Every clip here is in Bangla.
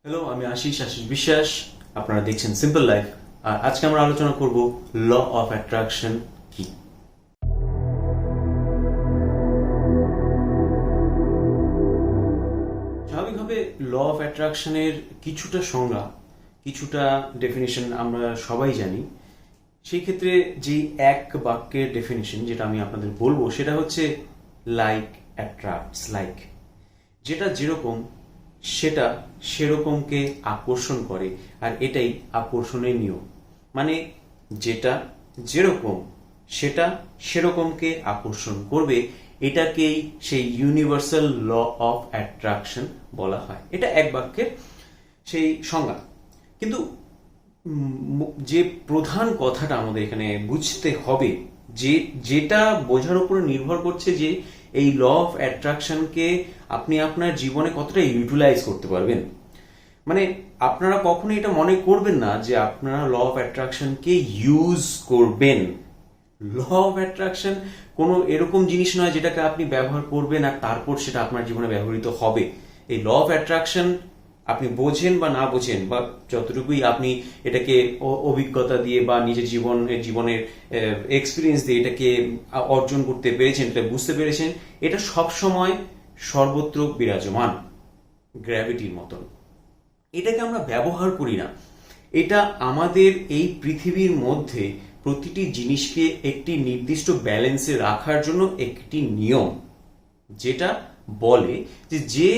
হ্যালো, আমি আশিস বিশ্বাস। আপনারা দেখছেন সিম্পল লাইফ। আর আজকে আমরা আলোচনা করব ল অফ অ্যাট্রাকশন কি। স্বাভাবিকভাবে ল অফ অ্যাট্রাকশনের কিছুটা সংজ্ঞা, কিছুটা ডেফিনেশন আমরা সবাই জানি। সেই ক্ষেত্রে যে এক বাক্যের ডেফিনেশন যেটা আমি আপনাদের বলবো সেটা হচ্ছে লাইক অ্যাট্রাক্টস লাইক। যেটা যেরকম সেটা সেরকমকে আকর্ষণ করে, আর এটাই আকর্ষণের নিয়ম। মানে যেটা যেরকম সেটা সেরকমকে আকর্ষণ করবে, এটাকেই সেই ইউনিভার্সাল ল অফ অ্যাট্রাকশন বলা হয়। এটা এক বাক্যের সেই সংজ্ঞা। কিন্তু যে প্রধান কথাটা আমাদের এখানে বুঝতে হবে, যেটা বোঝার উপরে নির্ভর করছে যে এই ল অফ অ্যাট্রাকশনকে আপনি আপনার জীবনে কতটা ইউটিলাইজ করতে পারবেন। মানে আপনারা কখনো এটা মনে করবেন না যে আপনারা ল অফ অ্যাট্রাকশনকে ইউজ করবেন। ল অফ অ্যাট্রাকশন কোনো এরকম জিনিস নয় যেটাকে আপনি ব্যবহার করবেন আর তারপর সেটা আপনার জীবনে ব্যবহৃত হবে। এই ল অফ অ্যাট্রাকশন আপনি বোঝেন বা না বোঝেন, বা যতটুকুই আপনি এটাকে অভিজ্ঞতা দিয়ে বা নিজের জীবনের এক্সপিরিয়েন্স দিয়ে এটাকে অর্জন করতে পেরেছেন, এটা বুঝতে পেরেছেন, এটা সব সময় সর্বত্র বিরাজমান, গ্র্যাভিটির মতন। এটাকে আমরা ব্যবহার করি না। এটা আমাদের এই পৃথিবীর মধ্যে প্রতিটি জিনিসকে একটি নির্দিষ্ট ব্যালেন্সে রাখার জন্য একটি নিয়ম, যেটা বলে যে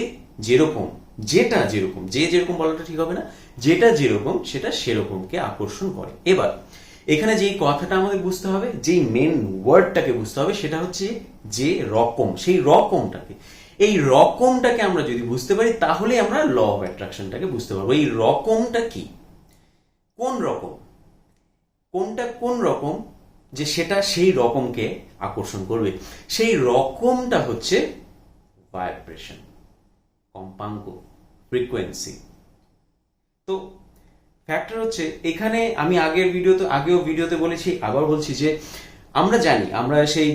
যেরকম যেটা যেরকম যে যেরকম বলাটা ঠিক হবে না, যেটা যেরকম সেটা সেরকমকে আকর্ষণ করে। এবার এখানে যেই কথাটা আমাদের বুঝতে হবে, যেই মেন ওয়ার্ডটাকে বুঝতে হবে, সেটা হচ্ছে যে রকম। সেই রকমটাকে, এই রকমটাকে আমরা যদি বুঝতে পারি তাহলে আমরা ল অফ অ্যাট্রাকশনটাকে বুঝতে পারবো। এই রকমটা কি, কোন রকম, কোনটা কোন রকম যে সেটা সেই রকমকে আকর্ষণ করবে। সেই রকমটা হচ্ছে ভাইব্রেশন, কম্পাঙ্ক, ফ্রিকোয়েন্সি। তো ফ্যাক্টর হচ্ছে এখানে, আমি আগেও ভিডিওতে বলেছি, আবার বলছি যে আমরা জানি, আমরা সেই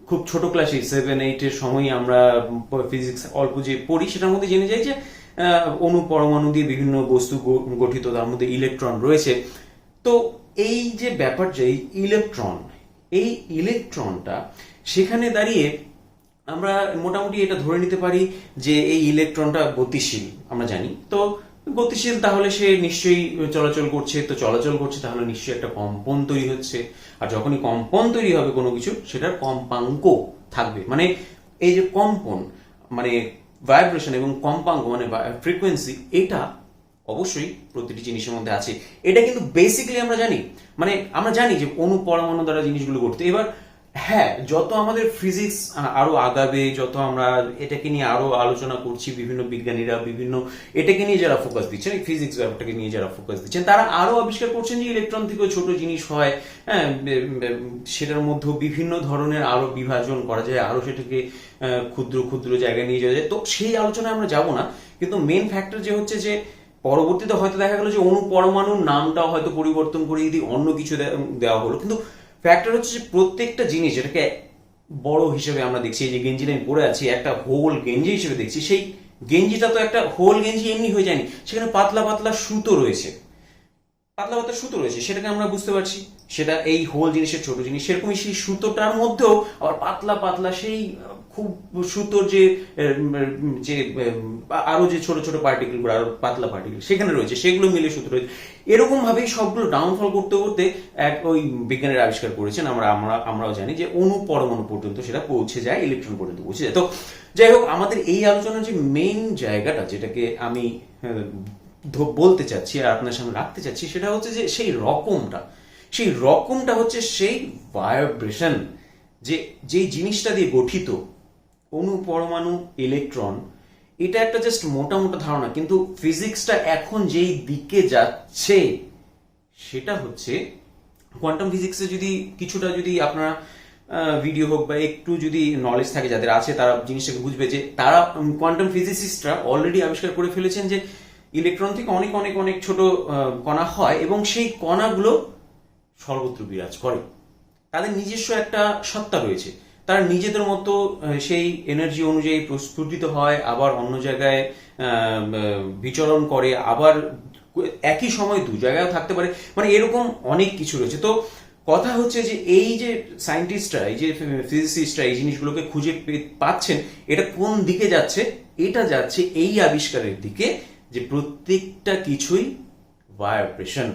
খুব ছোট ক্লাসে 7-8 সময় আমরা ফিজিক্স অল্প যে পড়ি সেটার মধ্যে জেনে যাই যে অণু পরমাণু দিয়ে বিভিন্ন বস্তু গঠিত, তার মধ্যে ইলেকট্রন রয়েছে। তো এই যে ব্যাপারটা, এই ইলেকট্রনটা সেখানে দাঁড়িয়ে আমরা মোটামুটি এটা ধরে নিতে পারি যে এই ইলেকট্রনটা গতিশীল, আমরা জানি। তো গতিশীল তাহলে সে নিশ্চয়ই চলাচল করছে, তো চলাচল করছে তাহলে নিশ্চয়ই একটা কম্পন তৈরি হচ্ছে, আর যখনই কম্পন তৈরি হবে কোনো কিছু, সেটার কম্পাঙ্ক থাকবে। মানে এই যে কম্পন মানে ভাইব্রেশন এবং কম্পাঙ্ক মানে ফ্রিকোয়েন্সি, এটা অবশ্যই প্রতিটি জিনিসের মধ্যে আছে। এটা কিন্তু বেসিক্যালি আমরা জানি, মানে আমরা জানি যে অণু পরমাণু দ্বারা জিনিসগুলো ঘটতে। এবার হ্যাঁ, যত আমাদের ফিজিক্স আরো আগাবে, যত আমরা এটাকে নিয়ে আরো আলোচনা করছি, বিভিন্ন বিজ্ঞানীরা বিভিন্ন এটাকে নিয়ে যারা ফোকাস দিচ্ছেন, এই ফিজিক্স ব্যাপারটাকে নিয়ে যারা ফোকাস দিচ্ছেন, তারা আরো আবিষ্কার করছেন যে ইলেকট্রন থেকেও ছোট জিনিস হয়। হ্যাঁ, সেটার মধ্যে বিভিন্ন ধরনের আরো বিভাজন করা যায়, আরো সেটাকে ক্ষুদ্র ক্ষুদ্র জায়গায় নিয়ে যাওয়া যায়। তো সেই আলোচনায় আমরা যাব না। কিন্তু মেন ফ্যাক্টর যে হচ্ছে যে পরবর্তীতে হয়তো দেখা গেল যে অণু পরমাণুর নামটাও হয়তো পরিবর্তন করে যদি অন্য কিছু দেওয়া হলো, কিন্তু ফ্যাক্টর হচ্ছে যে প্রত্যেকটা জিনিস যেটাকে বড় হিসেবে আমরা দেখছি, এই যে গেঞ্জিটা আমি পরে আছি একটা হোল গেঞ্জি হিসেবে দেখছি, সেই গেঞ্জিটা তো একটা হোল গেঞ্জি এমনি হয়ে যায়নি, সেখানে পাতলা পাতলা সুতো রয়েছে, সেটাকে আমরা বুঝতে পারছি সেটা এই হোল জিনিসের ছোট জিনিস। সেরকমই সেই সুতোটার মধ্যেও আবার পাতলা পাতলা সেই খুব সুতোর যে যে আরো যে ছোট ছোট পার্টিকেল, আরো পাতলা পার্টিকেল সেখানে রয়েছে, সেগুলো মিলে সুতো রয়েছে। এরকম ভাবেই সবগুলো ডাউনফল করতে করতে এক ওই বিজ্ঞানীরা আবিষ্কার করেছেন, আমরাও জানি যে অণু পরমাণু পর্যন্ত সেটা পৌঁছে যায়, ইলেকট্রন পর্যন্ত পৌঁছে যায়। তো যাই হোক, আমাদের এই আলোচনার যে মেইন জায়গাটা, যেটাকে আমি বলতে চাচ্ছি আর আপনার সামনে রাখতে চাচ্ছি, সেটা হচ্ছে যে সেই রকমটা হচ্ছে সেই ভাইব্রেশন, যেই জিনিসটা দিয়ে গঠিত অণু পরমাণু ইলেকট্রন। এটা একটা জাস্ট মোটা মোটা ধারণা, কিন্তু ফিজিক্সটা এখন যেই দিকে যাচ্ছে সেটা হচ্ছে কোয়ান্টাম ফিজিক্সে যদি কিছুটা যদি আপনারা ভিডিও হোক বা একটু যদি নলেজ থাকে যাদের আছে, তারা জিনিসটাকে বুঝবে যে তারা কোয়ান্টাম ফিজিসিস্টরা অলরেডি আবিষ্কার করে ফেলেছেন যে ইলেকট্রন থেকে অনেক অনেক অনেক ছোট কণা হয়, এবং সেই কণাগুলো সর্বত্র বিরাজ করে। তাদের নিজস্ব একটা সত্তা রয়েছে, তারা নিজেদের মতো সেই এনার্জি অনুযায়ী প্রস্ফুটিত হয়, আবার অন্য জায়গায় বিচরণ করে, আবার একই সময় দু জায়গায় থাকতে পারে, মানে এরকম অনেক কিছু রয়েছে। তো কথা হচ্ছে যে এই যে সায়েন্টিস্টরা, এই যে ফিজিসিস্টরা এই জিনিসগুলোকে খুঁজে পাচ্ছেন, এটা কোন দিকে যাচ্ছে? এটা যাচ্ছে এই আবিষ্কারের দিকে যে প্রত্যেকটা কিছুই ভাইব্রেশন,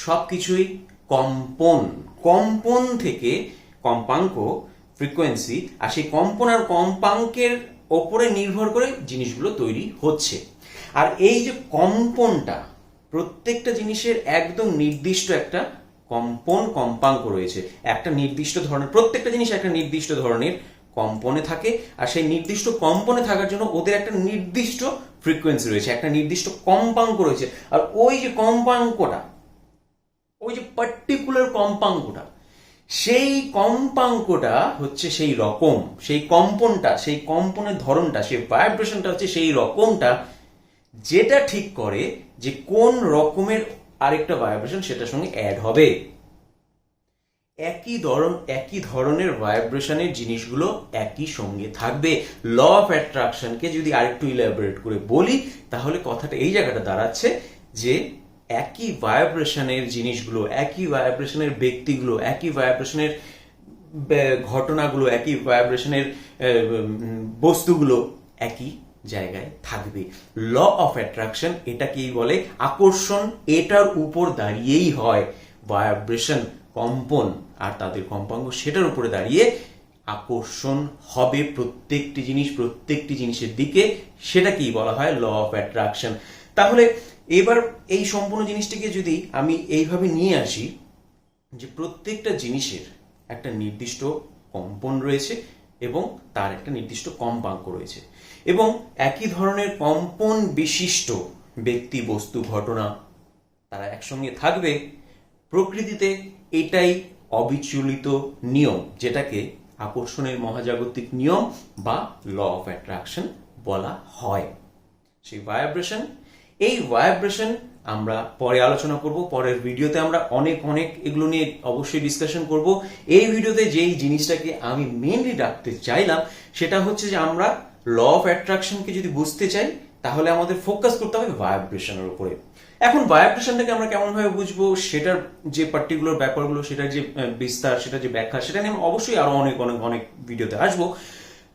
সবকিছুই কম্পন। কম্পন থেকে কম্পাঙ্ক, ফ্রিকোয়েন্সি, আর সেই কম্পন আর কম্পাঙ্কের ওপরে নির্ভর করে জিনিসগুলো তৈরি হচ্ছে। আর এই যে কম্পনটা, প্রত্যেকটা জিনিসের একদম নির্দিষ্ট একটা কম্পন কম্পাঙ্ক রয়েছে, একটা নির্দিষ্ট ধরনের, প্রত্যেকটা জিনিস একটা নির্দিষ্ট ধরনের কম্পনে থাকে, আর সেই নির্দিষ্ট কম্পনে থাকার জন্য ওদের একটা নির্দিষ্ট ফ্রিকোয়েন্সি রয়েছে, একটা নির্দিষ্ট কম্পাঙ্ক রয়েছে। আর ওই যে কম্পাঙ্কটা, ওই যে পার্টিকুলার কম্পাঙ্কটা, সেই কম্পাঙ্কটা হচ্ছে সেই রকম, সেই কম্পনটা, সেই কম্পনের ধরনটা, সেই ভাইব্রেশনটা হচ্ছে সেই রকমটা যেটা ঠিক করে যে কোন রকমের আরেকটা ভাইব্রেশন সেটার সঙ্গে অ্যাড হবে। একই ধরনের ভাইব্রেশনের জিনিসগুলো একই সঙ্গে থাকবে। ল অফ অ্যাট্রাকশনকে যদি আরেকটু ইলাবোরেট করে বলি, তাহলে কথাটা এই জায়গাটা দাঁড়াচ্ছে যে একই ভাইব্রেশনের জিনিসগুলো, একই ভাইব্রেশনের ব্যক্তিগুলো, একই ভাইব্রেশনের ঘটনাগুলো, একই ভাইব্রেশনের বস্তুগুলো একই জায়গায় থাকবে। ল অফ অ্যাট্রাকশন এটাকেই বলে আকর্ষণ। এটার উপর দাঁড়িয়েই হয় ভাইব্রেশন, কম্পন, আর তাদের কম্পাঙ্ক, সেটার উপরে দাঁড়িয়ে আকর্ষণ হবে প্রত্যেকটি জিনিস প্রত্যেকটি জিনিসের দিকে। সেটাকেই বলা হয় ল অফ অ্যাট্রাকশন। তাহলে এবার এই সম্পূর্ণ জিনিসটিকে যদি আমি এইভাবে নিয়ে আসি যে প্রত্যেকটা জিনিসের একটা নির্দিষ্ট কম্পন রয়েছে এবং তার একটা নির্দিষ্ট কম্পাঙ্ক রয়েছে, এবং একই ধরনের কম্পন বিশিষ্ট ব্যক্তি, বস্তু, ঘটনা তারা একসঙ্গে থাকবে প্রকৃতিতে। এটাই অবিচলিত নিয়ম, যেটাকে আকর্ষণের মহাজাগতিক নিয়ম বা ল অফ অ্যাট্রাকশন বলা হয়। সেই ভাইব্রেশন, এই ভাইব্রেশন আমরা পরে আলোচনা করব, পরের ভিডিওতে আমরা অনেক এগুলো নিয়ে অবশ্যই ডিসকাশন করব। এই ভিডিওতে যেই জিনিসটাকে আমি মেনলি রাখতে চাইলাম সেটা হচ্ছে যে আমরা ল অফ অ্যাট্রাকশনকে যদি বুঝতে চাই তাহলে আমাদের ফোকাস করতে হবে ভাইব্রেশনের উপরে। এখন ভাইব্রেশনটাকে আমরা কেমন ভাবে বুঝবো, সেটার যে পার্টিকুলার ব্যাপারগুলো, সেটার যে বিস্তার, সেটার যে ব্যাখ্যা, সেটা নিয়ে অবশ্যই আরো অনেক ভিডিওতে আসবো।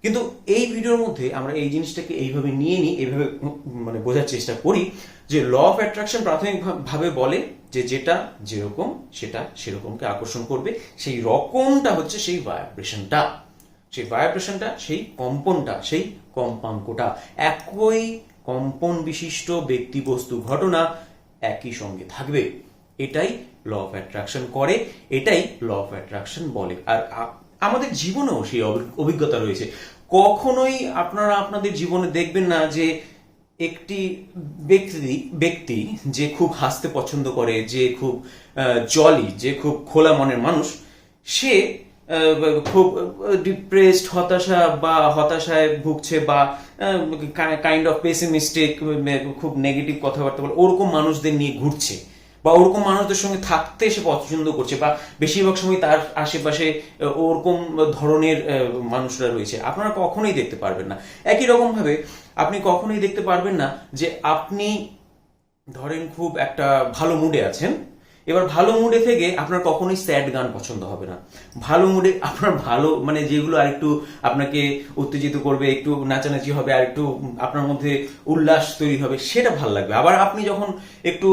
কিন্তু এই ভিডিওর মধ্যে আমরা এই জিনিসটাকে এইভাবে নিয়ে নিই, এইভাবে মানে বোঝার চেষ্টা করি যে ল অফ অ্যাট্রাকশন প্রাথমিকভাবে বলে যে যেটা যেরকম সেটা সেরকমকে আকর্ষণ করবে। সেই রকমটা হচ্ছে সেই ভাইব্রেশনটা, সেই ভাইব্রেশনটা, সেই কম্পনটা, সেই কম্পাঙ্কটা। একই কম্পন বিশিষ্ট ব্যক্তি, বস্তু, ঘটনা একই সঙ্গে থাকবে। এটাই ল অফ অ্যাট্রাকশন করে, এটাই ল অফ অ্যাট্রাকশন বলে। আর আমাদের জীবনেও সেই অভিজ্ঞতা রয়েছে। কখনোই আপনারা আপনাদের জীবনে দেখবেন না যে একটি ব্যক্তি যে খুব হাসতে পছন্দ করে, যে খুব জলি, যে খুব খোলা মনের মানুষ, সে খুব ডিপ্রেসড, হতাশায় ভুগছে, বা কাইন্ড অফ পেসিমিস্টিক, খুব নেগেটিভ কথাবার্তা বলে ওরকম মানুষদের নিয়ে ঘুরছে, বা ওরকম মানুষদের সঙ্গে থাকতে সে পছন্দ করছে, বা বেশিরভাগ সময় তার আশেপাশে ওরকম ধরনের মানুষরা রয়েছে, আপনারা কখনোই দেখতে পারবেন না। একই রকম ভাবে আপনি কখনোই দেখতে পারবেন না যে আপনি ধরেন খুব একটা ভালো মুডে আছেন, এবার ভালো মুডে থেকে আপনার কখনোই স্যাড গান পছন্দ হবে না। ভালো মুডে আপনার ভালো মানে যেগুলো আর একটু আপনাকে উত্তেজিত করবে, একটু নাচানাচি হবে, আর একটু আপনার মধ্যে উল্লাস তৈরি হবে, সেটা ভালো লাগবে। আবার আপনি যখন একটু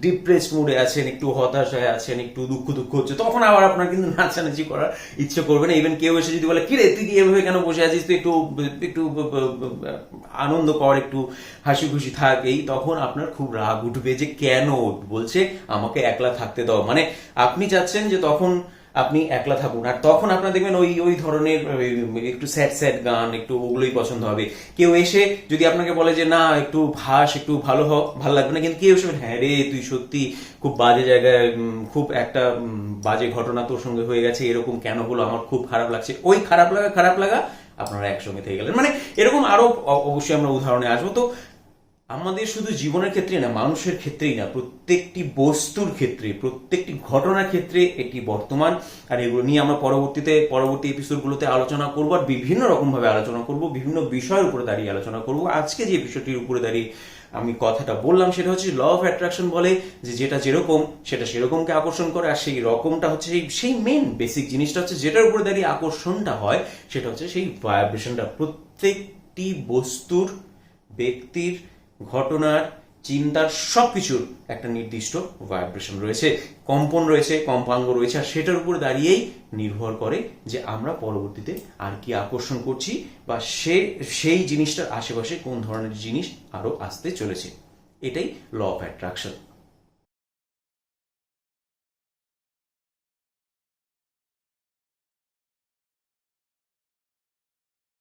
ডিপ্রেসড মুডে আছেন, একটু হতাশায় আছেন, একটু দুঃখ হচ্ছে, তখন আবার আপনার কিন্তু নাচানাচি করার ইচ্ছে করবে না। ইভেন কেউ এসে যদি বলে কি রে তুই কি এভাবে কেন বসে আছিস, তুই একটু আনন্দ কর, একটু হাসি খুশি থাক, এই তখন আপনার খুব রাগ উঠবে যে কেন বলছে আমাকে একলা থাকতে দাও। মানে আপনি চাচ্ছেন যে তখন আপনি একলা থাকুন, আর তখন আপনার দেখবেন ওই ধরনের একটু স্যাড গান, একটু ওগুলোই পছন্দ হবে। কেউ এসে যদি আপনাকে বলে যে না একটু হাস, একটু ভালো ভালো লাগবে না, কিন্তু কেউ এসে হ্যাঁ রে তুই সত্যি খুব বাজে জায়গায়, খুব একটা বাজে ঘটনা তোর সঙ্গে হয়ে গেছে, এরকম কেন হলো, আমার খুব খারাপ লাগছে, ওই খারাপ লাগা আপনারা একসঙ্গে থেকে গেলেন। মানে এরকম আরো অবশ্যই আমরা উদাহরণে আসবো। তো আমাদের শুধু জীবনের ক্ষেত্রে না, মানুষের ক্ষেত্রেই না, প্রত্যেকটি বস্তুর ক্ষেত্রে, প্রত্যেকটি ঘটনার ক্ষেত্রে এটি বর্তমান। আর এগুলো নিয়ে আমরা পরবর্তী এপিসোডগুলোতে আলোচনা করব, আর বিভিন্ন রকম ভাবে আলোচনা করব, বিভিন্ন বিষয়ের উপরে দাঁড়িয়ে আলোচনা করব। আজকে যে বিষয়টির উপরে দাঁড়িয়ে আমি কথাটা বললাম সেটা হচ্ছে ল অফ অ্যাট্রাকশন বলে যে যেটা যেরকম সেটা সেরকমকে আকর্ষণ করে, আর সেই রকমটা হচ্ছে সেই মেন বেসিক জিনিসটা হচ্ছে যেটার উপরে দাঁড়িয়ে আকর্ষণটা হয় সেটা হচ্ছে সেই ভাইব্রেশনটা। প্রত্যেকটি বস্তুর, ব্যক্তির, ঘটনার, চিন্তার সবকিছুর একটা নির্দিষ্ট ভাইব্রেশন রয়েছে, কম্পন রয়েছে, কম্পাঙ্গ রয়েছে, আর সেটার উপর দাঁড়িয়েই নির্ভর করে যে আমরা পরবর্তীতে আর কি আকর্ষণ করছি, বা সেই জিনিসটার আশেপাশে কোন ধরনের জিনিস আরো আসতে চলেছে। এটাই ল অফ অ্যাট্রাকশন।